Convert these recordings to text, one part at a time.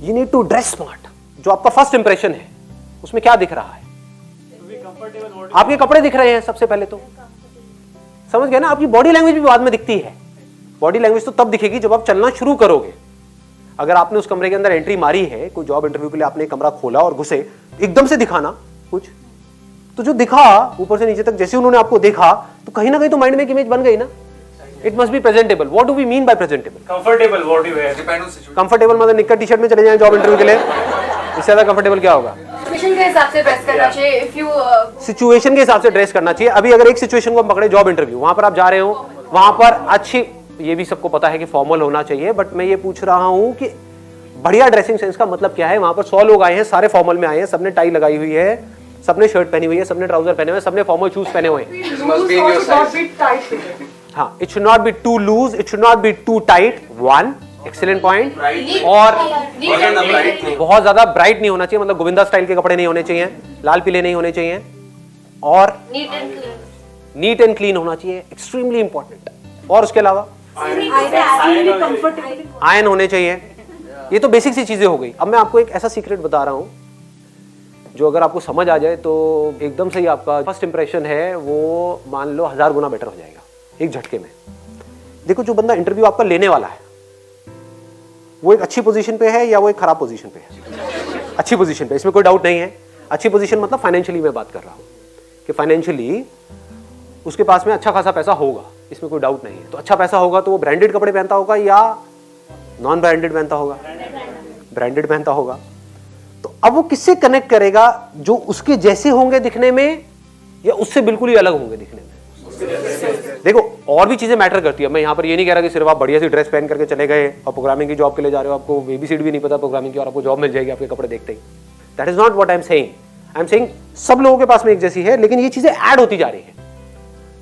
You need to dress smart. जो आपका first impression है उसमें क्या दिख रहा है? आपके कपड़े दिख रहे हैं सबसे पहले तो, समझ गए ना? आपकी बॉडी लैंग्वेज भी बाद में दिखती है। बॉडी लैंग्वेज तो तब दिखेगी जब आप चलना शुरू करोगे। अगर आपने उस कमरे के अंदर एंट्री मारी है, कोई जॉब इंटरव्यू के लिए आपने कमरा खोला और घुसे, एकदम से दिखाना कुछ तो जो दिखा ऊपर से नीचे तक, जैसे उन्होंने आपको देखा तो कहीं ना कहीं तो माइंड में एक इमेज बन गई ना। It must be presentable. What do we mean by presentable? Comfortable. What you wear depend on situation. Comfortable मतलब निक्कर टी शर्ट में चले जाएं जॉब इंटरव्यू के लिए, इससे ज्यादा कंफर्टेबल क्या होगा? सिचुएशन के हिसाब से ड्रेस करना चाहिए। इफ यू सिचुएशन के हिसाब से ड्रेस करना चाहिए। अभी अगर एक सिचुएशन को हम पकड़े, जॉब इंटरव्यू, वहां पर आप जा रहे हो, वहां पर अच्छी, ये भी सबको पता है कि फॉर्मल होना चाहिए, बट मैं ये पूछ रहा हूं कि बढ़िया ड्रेसिंग सेंस का मतलब क्या है? वहां पर 100 लोग आए हैं, सारे फॉर्मल में आए हैं, सबने टाई लगाई हुई है, सबने शर्ट पहनी हुई है, सबने ट्राउजर पहने हुए हैं, सबने फॉर्मल शूज पहने हुए हैं। हाँ, it should not be too loose, it should not be too tight. One excellent point. और बहुत ज्यादा ब्राइट नहीं होना चाहिए, मतलब गोविंदा स्टाइल के कपड़े नहीं होने चाहिए, लाल पीले नहीं होने चाहिए, और नीट एंड क्लीन होना चाहिए, एक्सट्रीमली इंपॉर्टेंट। और उसके अलावा आयन होने चाहिए। ये तो बेसिक सी चीजें हो गई। अब मैं आपको एक ऐसा सीक्रेट बता रहा हूं जो अगर आपको समझ आ जाए तो एकदम से ही आपका फर्स्ट इंप्रेशन है वो मान लो 1000 गुना बेटर हो जाएगा एक झटके में। देखो, जो बंदा इंटरव्यू आपका लेने वाला है वो एक अच्छी पोजीशन पे है या वो एक खराब पोजीशन पे है? अच्छी पोजीशन पे, इसमें कोई डाउट नहीं है। अच्छी पोजीशन मतलब फाइनेंशियली मैं बात कर रहा हूं कि फाइनेंशियली उसके पास में अच्छा खासा पैसा होगा, इसमें कोई डाउट नहीं है। तो अच्छा पैसा होगा तो वो ब्रांडेड कपड़े पहनता होगा या नॉन ब्रांडेड पहनता होगा? ब्रांडेड पहनता होगा। तो अब वो किससे कनेक्ट करेगा? जो उसके जैसे होंगे दिखने में या उससे बिल्कुल ही अलग होंगे दिखने में? देखो, और भी चीजें मैटर करती है। मैं यहाँ पर ये नहीं कह रहा कि सिर्फ आप बढ़िया सी ड्रेस पहन करके चले गए और प्रोग्रामिंग की जॉब के लिए जा रहे हो, आपको एबीसीडी भी नहीं पता प्रोग्रामिंग की और आपको जॉब मिल जाएगी आपके कपड़े देखते ही। That is not what I am saying. I am saying सब लोगों के पास में एक जैसी है, लेकिन ये चीजें ऐड होती जा रही है।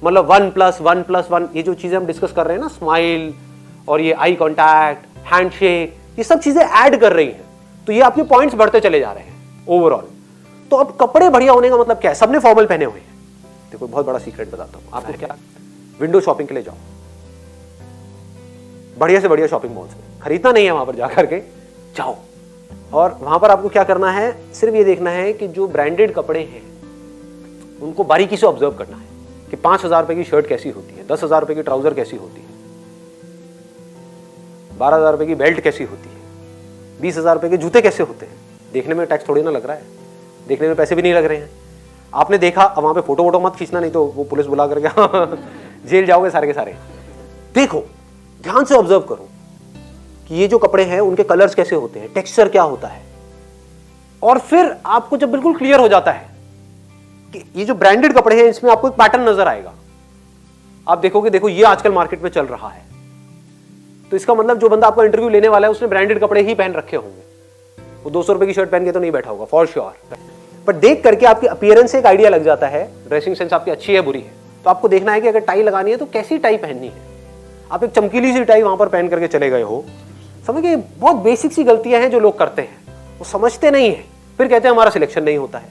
मतलब 1+1+1 ये जो चीजें हम डिस्कस कर रहे हैं ना, स्माइल और ये आई कॉन्टैक्ट, हैंडशेक, ये सब चीजें ऐड कर रही हैं, तो ये आपके पॉइंट्स बढ़ते चले जा रहे हैं ओवरऑल। तो अब कपड़े बढ़िया होने का मतलब क्या है? सबने फॉर्मल पहने हुए हैं। देखो, बहुत बड़ा सीक्रेट बताता हूं आपको। क्या? विंडो शॉपिंग के लिए जाओ, बढ़िया से बढ़िया शॉपिंग मॉल्स में, खरीदना नहीं है, वहां पर जाकर के जाओ और वहां पर आपको क्या करना है? सिर्फ ये देखना है कि जो ब्रांडेड कपड़े हैं उनको बारीकी से ऑब्जर्व करना है कि 5000 रुपए की शर्ट कैसी होती है, 10,000 रुपए की ट्राउजर कैसी होती है, 12,000 रुपए की बेल्ट कैसी होती है, 20,000 रुपए के जूते कैसे होते हैं। देखने में टैक्स थोड़ी ना लग रहा है, देखने में पैसे भी नहीं लग रहे हैं। आपने देखा, अब वहां पे फोटो वोटो मत खींचना, नहीं तो वो पुलिस बुला करके जेल जाओगे सारे के सारे। देखो, ध्यान से ऑब्जर्व करो कि ये जो कपड़े हैं उनके कलर्स कैसे होते हैं, टेक्सचर क्या होता है। और फिर आपको जब बिल्कुल क्लियर हो जाता है कि ये जो ब्रांडेड कपड़े हैं इसमें आपको एक पैटर्न नजर आएगा, आप देखोगे, देखो ये आजकल मार्केट में चल रहा है, तो इसका मतलब जो बंदा आपका इंटरव्यू लेने वाला है उसने ब्रांडेड कपड़े ही पहन रखे होंगे। वो 200 रुपए की शर्ट पहन के तो नहीं बैठा होगा फॉर श्योर। पर देख करके आपकी अपीयरेंस से एक आइडिया लग जाता है, ड्रेसिंग सेंस आपकी अच्छी है बुरी है। तो आपको देखना है कि अगर टाई लगानी है तो कैसी टाई पहननी है। आप एक चमकीली सी टाई वहां पर पहन करके चले गए हो, समझिए बहुत बेसिक सी गलतियां हैं जो लोग करते हैं, वो समझते नहीं है, फिर कहते हैं हमारा सिलेक्शन नहीं होता है।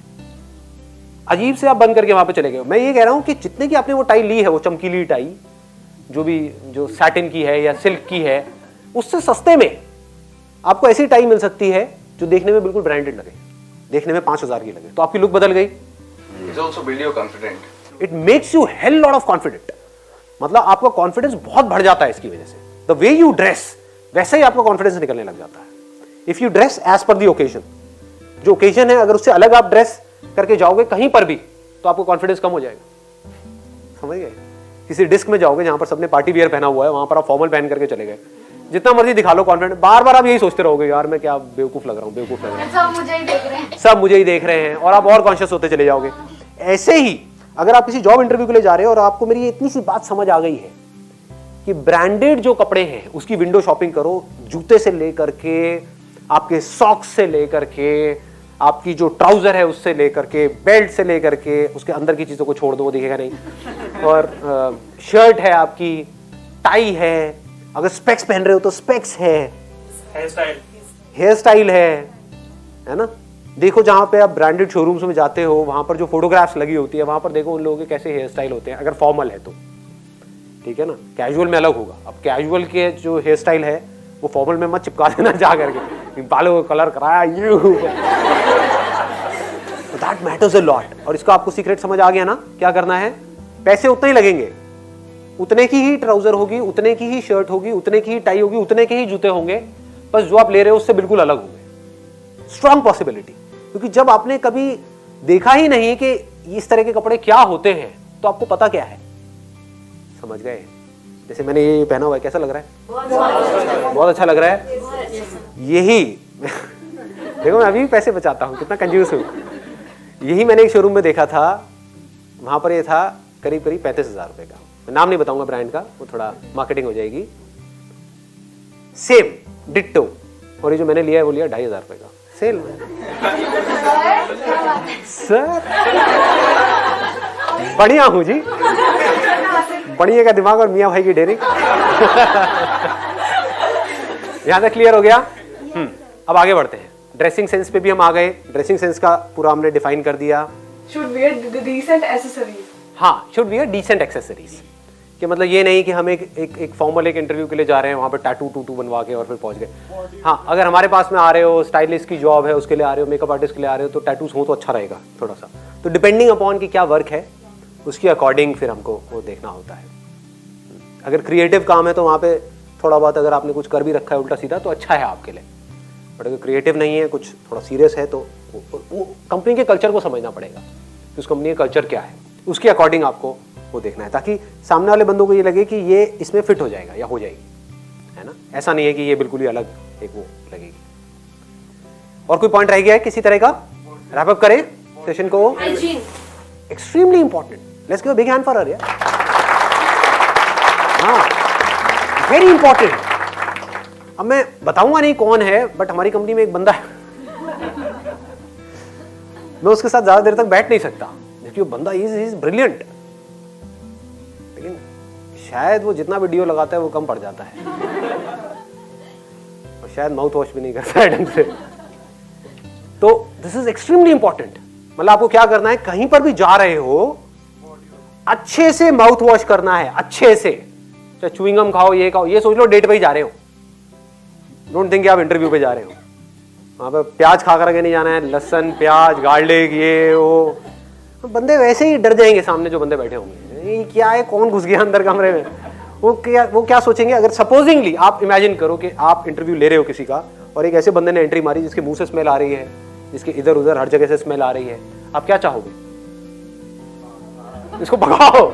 अजीब से आप बंद करके वहां पर चले गए। मैं ये कह रहा हूं कि जितने की आपने वो टाई ली है, वो चमकीली टाई जो सैटिन की है या सिल्क की है, उससे सस्ते में आपको ऐसी टाई मिल सकती है जो देखने में बिल्कुल ब्रांडेड लगे, देखने में 5000 की लगे, तो आपकी लुक बदल गई। It also build you confident. It makes you hell lot of confident. मतलब आपका कॉन्फिडेंस बहुत बढ़ जाता है इसकी वजह से। द वे यू ड्रेस, वैसे ही आपका कॉन्फिडेंस निकलने लग जाता है। If you dress as per the occasion, जो ओकेजन है अगर उससे अलग आप ड्रेस करके जाओगे कहीं पर भी, तो आपको कॉन्फिडेंस कम हो जाएगा। समझ गए? किसी डिस्क में जाओगे जहां पर सबने पार्टी वियर पहना हुआ है, वहां पर आप फॉर्मल पहन करके चले गए, जितना मर्जी दिखा लो कॉन्फिडेंट, बार बार आप यही सोचते रहोगे, यार मैं क्या बेवकूफ लग रहा हूँ, बेवकूफ लग रहा हूँ, सब मुझे ही देख रहे हैं, सब मुझे ही देख रहे हैं, और आप और कॉन्शियस होते चले जाओगे। ऐसे ही अगर आप किसी जॉब इंटरव्यू के लिए जा रहे हो और आपको मेरी इतनी सी बात समझ आ गई है कि ब्रांडेड जो कपड़े हैं उसकी विंडो शॉपिंग करो, जूते से लेकर के, आपके सॉक्स से लेकर के, आपकी जो ट्राउजर है उससे लेकर के, बेल्ट से लेकर के, उसके अंदर की चीजों को छोड़ दो, वो दिखेगा नहीं, और शर्ट है आपकी, टाई है, अगर स्पेक्स पहन रहे हो तो स्पेक्स है, हेयर स्टाइल है ना। देखो जहां पे आप ब्रांडेड शोरूम्स में जाते हो वहां पर जो फोटोग्राफ्स लगी होती है, वहां पर देखो उन लोगों के कैसे हेयर स्टाइल होते हैं, अगर फॉर्मल है तो, ठीक है ना। कैजुअल में अलग होगा। अब कैजुअल के जो हेयर स्टाइल है वो फॉर्मल में मत चिपका देना जा करके, बालों को कलर कराया, you that matters a lot. और इसका आपको सीक्रेट समझ आ गया ना, क्या करना है? पैसे उतने ही लगेंगे, उतने की ही ट्राउजर होगी, उतने की ही शर्ट होगी, उतने की ही टाई होगी, उतने के ही जूते होंगे, बस जो आप ले रहे हो उससे बिल्कुल अलग होंगे। स्ट्रॉन्ग पॉसिबिलिटी, क्योंकि जब आपने कभी देखा ही नहीं कि इस तरह के कपड़े क्या होते हैं, तो आपको पता क्या है। समझ गए? जैसे मैंने ये पहना हुआ है, कैसा लग रहा है? बहुत अच्छा लग रहा है। यही देखो, मैं अभी भी पैसे बचाता हूँ, कितना कंजूस हूँ। यही मैंने एक शोरूम में देखा था, वहां पर ये था करीब 35,000 रुपए का। मैं नाम नहीं बताऊंगा ब्रांड का, वो थोड़ा मार्केटिंग हो जाएगी। सेम डिट्टो, और ये जो मैंने लिया है वो लिया 2,500 रुपए का, सेल में। सर बढ़िया हूं जी, बढ़िया का दिमाग और मियां भाई की डेयरिंग। यहां तक क्लियर हो गया? अब आगे बढ़ते हैं। ड्रेसिंग सेंस पे भी हम आ गए। ड्रेसिंग सेंस का पूरा हमने डिफाइन कर दिया। Should wear decent accessories. हाँ, शुड वियर डिसेंट एक्सेसरीज, कि मतलब ये नहीं कि हम एक फॉर्मल एक इंटरव्यू के लिए जा रहे हैं, वहाँ पे टैटू टूटू बनवा के और फिर पहुँच गए। हाँ, अगर हमारे पास में आ रहे हो, स्टाइलिस्ट की जॉब है उसके लिए आ रहे हो, मेकअप आर्टिस्ट के लिए आ रहे हो, तो टैटूज हो तो अच्छा रहेगा थोड़ा सा। तो डिपेंडिंग अपॉन कि क्या वर्क है उसके अकॉर्डिंग फिर हमको वो देखना होता है। अगर क्रिएटिव काम है तो वहाँ पे थोड़ा बहुत अगर आपने कुछ कर भी रखा है उल्टा सीधा तो अच्छा है आपके लिए, बट अगर क्रिएटिव नहीं है, कुछ थोड़ा सीरियस है, तो वो कंपनी के कल्चर को समझना पड़ेगा कि उस कंपनी का कल्चर क्या है, उसके अकॉर्डिंग आपको वो देखना है, ताकि सामने वाले बंदों को ये लगे कि ये इसमें फिट हो जाएगा या हो जाएगी, है ना। ऐसा नहीं है कि ये बिल्कुल ही अलग एक वो लगेगी। और कोई पॉइंट रह गया है किसी तरह का? रैप अप करें सेशन को। Hygiene. Extremely important, let's give a big hand for her यार। हाँ, वेरी इंपॉर्टेंट। अब मैं बताऊंगा नहीं कौन है, बट हमारी कंपनी में एक बंदा है, मैं उसके साथ ज्यादा देर तक बैठ नहीं सकता, क्योंकि वो बंदा इज ब्रिलियंट, लेकिन शायद वो जितना भी डीओ लगाता है वो कम पड़ जाता है, और शायद माउथ वॉश भी नहीं करता है ढंग से। तो दिस इज एक्सट्रीमली इंपॉर्टेंट। मतलब आपको क्या करना है, कहीं पर भी जा रहे हो, अच्छे से माउथ वॉश करना है, अच्छे से। चाहे च्युइंगम खाओ, ये खाओ, ये सोच लो डेट पे ही जा रहे हो, डोंट थिंक आप इंटरव्यू पे जा रहे हो। वहां पे प्याज खा करके नहीं जाना है, लहसन प्याज गार्लिक ये वो। बंदे वैसे ही डर जाएंगे सामने जो बंदे बैठे होंगे, ये क्या है, कौन घुस गया अंदर कमरे में। वो क्या सोचेंगे। अगर सपोजिंगली आप इमेजिन करो कि आप इंटरव्यू ले रहे हो किसी का, और एक ऐसे बंदे ने एंट्री मारी जिसके मुंह से स्मेल आ रही है, जिसके इधर उधर हर जगह से स्मेल आ रही है, आप क्या चाहोगे? इसको भगाओ,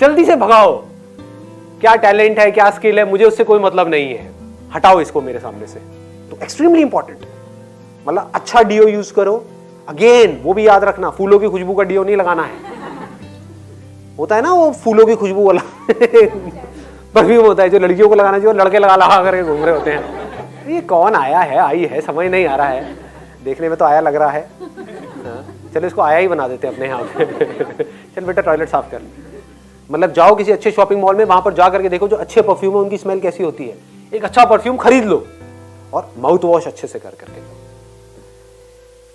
जल्दी से भगाओ। क्या टैलेंट है, क्या स्किल है, मुझे उससे कोई मतलब नहीं है, हटाओ इसको मेरे सामने से। तो एक्सट्रीमली इंपॉर्टेंट, मतलब अच्छा डीओ यूज करो। अगेन वो भी याद रखना, फूलों की खुशबू का डीओ नहीं लगाना है। होता है ना वो फूलों की खुशबू वाला परफ्यूम होता है जो लड़कियों को लगाना चाहिए, लड़के लगा करके घूम रहे होते हैं। ये कौन आया है, आई है, समझ नहीं आ रहा है, देखने में तो आया लग रहा है। चलो इसको आया ही बना देते हैं अपने यहाँ पे। चल बेटा टॉयलेट साफ कर। मतलब जाओ किसी अच्छे शॉपिंग मॉल में, वहां पर जा करके देखो जो अच्छे परफ्यूम है उनकी स्मेल कैसी होती है। एक अच्छा परफ्यूम खरीद लो और माउथ वॉश अच्छे से कर करके।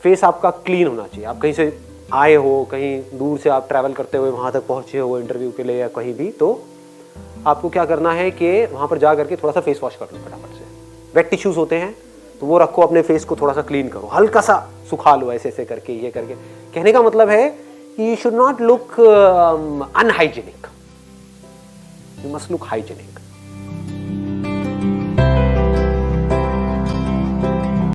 फेस आपका क्लीन होना चाहिए। आप कहीं से आए हो, कहीं दूर से आप ट्रैवल करते हुए वहां तक पहुंचे हो इंटरव्यू के लिए या कहीं भी, तो आपको क्या करना है कि वहां पर जा करके थोड़ा सा फेस वॉश कर लो फटाफट से। वेट टिश्यूज होते हैं तो वो रखो, अपने फेस को थोड़ा सा क्लीन करो, हल्का सा सुखा लो ऐसे ऐसे करके, ये करके। कहने का मतलब है कि you should not look unhygienic, you must look hygienic.